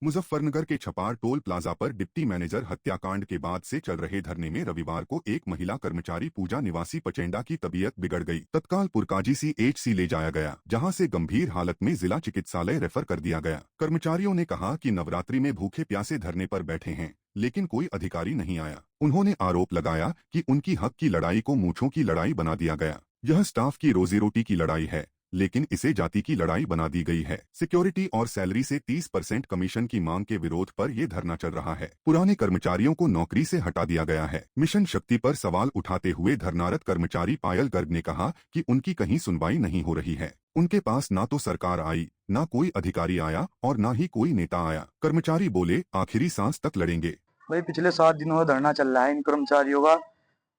मुजफ्फरनगर के Chhapar toll plaza पर deputy manager हत्याकांड के बाद से चल रहे धरने में रविवार को एक महिला कर्मचारी पूजा निवासी पचेंडा की तबीयत बिगड़ गई। तत्काल पुरकाजी CHC ले जाया गया, जहां से गंभीर हालत में जिला चिकित्सालय रेफर कर दिया गया। कर्मचारियों ने कहा कि नवरात्रि में भूखे प्यासे धरने पर बैठे हैं, लेकिन कोई अधिकारी नहीं आया। उन्होंने आरोप लगाया कि उनकी हक की लड़ाई को मूंछों की लड़ाई बना दिया गया। यह स्टाफ की रोजी रोटी की लड़ाई है, लेकिन इसे जाति की लड़ाई बना दी गई है। सिक्योरिटी और सैलरी से 30% कमीशन की मांग के विरोध पर ये धरना चल रहा है। पुराने कर्मचारियों को नौकरी से हटा दिया गया है। मिशन शक्ति पर सवाल उठाते हुए धरनारत कर्मचारी पायल गर्ग ने कहा कि उनकी कहीं सुनवाई नहीं हो रही है। उनके पास ना तो सरकार आई, ना कोई अधिकारी आया और ना ही कोई नेता आया। कर्मचारी बोले, आखिरी सांस तक लड़ेंगे। भाई पिछले 7 दिनों से धरना चल रहा है इन कर्मचारियों का,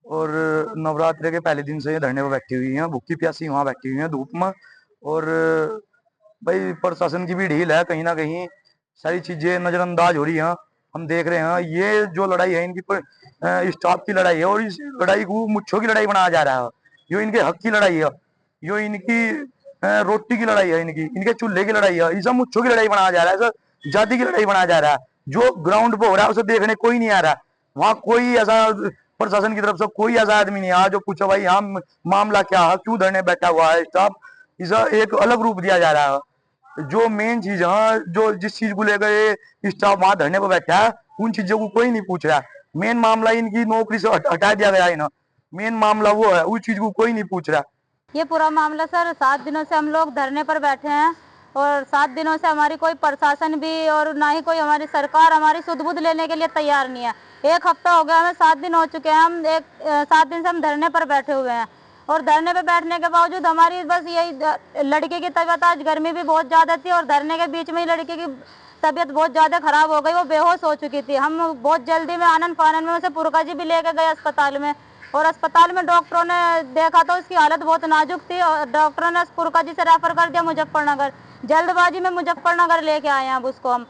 और नवरात्रि के पहले दिन से ये धरने पर बैठी हुई हैं, भूखी प्यासी वहां बैठी हुई हैं धूप में। और भाई प्रशासन की भी ढील है, कहीं ना कहीं सारी चीजें नजरअंदाज हो रही हैं। हम देख रहे हैं ये जो लड़ाई है इनकी स्टाफ की लड़ाई है, और इस लड़ाई को मुच्छों की लड़ाई बनाया जा रहा है। जो इनके हक की लड़ाई है, जो इनकी रोटी की लड़ाई है, इनके चूल्हे की लड़ाई है, ये सब मुच्छों की लड़ाई बनाया जा रहा है, सब जाति की लड़ाई बनाया जा रहा है। जो ग्राउंड पे हो रहा है उसे देखने कोई नहीं आ रहा। वहाँ कोई ऐसा प्रशासन की तरफ से कोई ऐसा आदमी नहीं आया जो पूछो भाई यहाँ मामला क्या है, क्यों धरने बैठा हुआ है स्टाफ। इसे एक अलग रूप दिया जा रहा है। जो मेन चीज है, जो जिस चीज को लेकर ये स्टाफ वहां धरने पर बैठा है, उन चीजों को कोई नहीं पूछ रहा। मेन मामला इनकी नौकरी से हटा दिया गया है ना, मेन मामला वो है, उस चीज को कोई नहीं पूछ रहा। ये पूरा मामला सर 7 दिनों से हम लोग धरने पर बैठे हैं, और 7 दिनों से हमारी कोई प्रशासन भी और ना ही कोई हमारी सरकार हमारी सुध-बुध लेने के लिए तैयार नहीं है। 1 हफ्ता हो गया, हमें 7 दिन हो चुके हैं, हम 7 दिन से हम धरने पर बैठे हुए हैं। और धरने पे बैठने के बावजूद हमारी बस यही लड़के की तबीयत, आज गर्मी भी बहुत ज्यादा थी और धरने के बीच में ही लड़के की तबीयत बहुत ज्यादा खराब हो गई, वो बेहोश हो चुकी थी। हम बहुत जल्दी में आनन फानन में उसे पुरकाजी भी लेके गए अस्पताल में, और अस्पताल में डॉक्टरों ने देखा तो उसकी हालत बहुत नाजुक थी, और डॉक्टरों ने पुरकाजी से रेफर कर दिया मुजफ्फरनगर। जल्दबाजी में मुजफ्फरनगर लेके आए हैं अब उसको हम।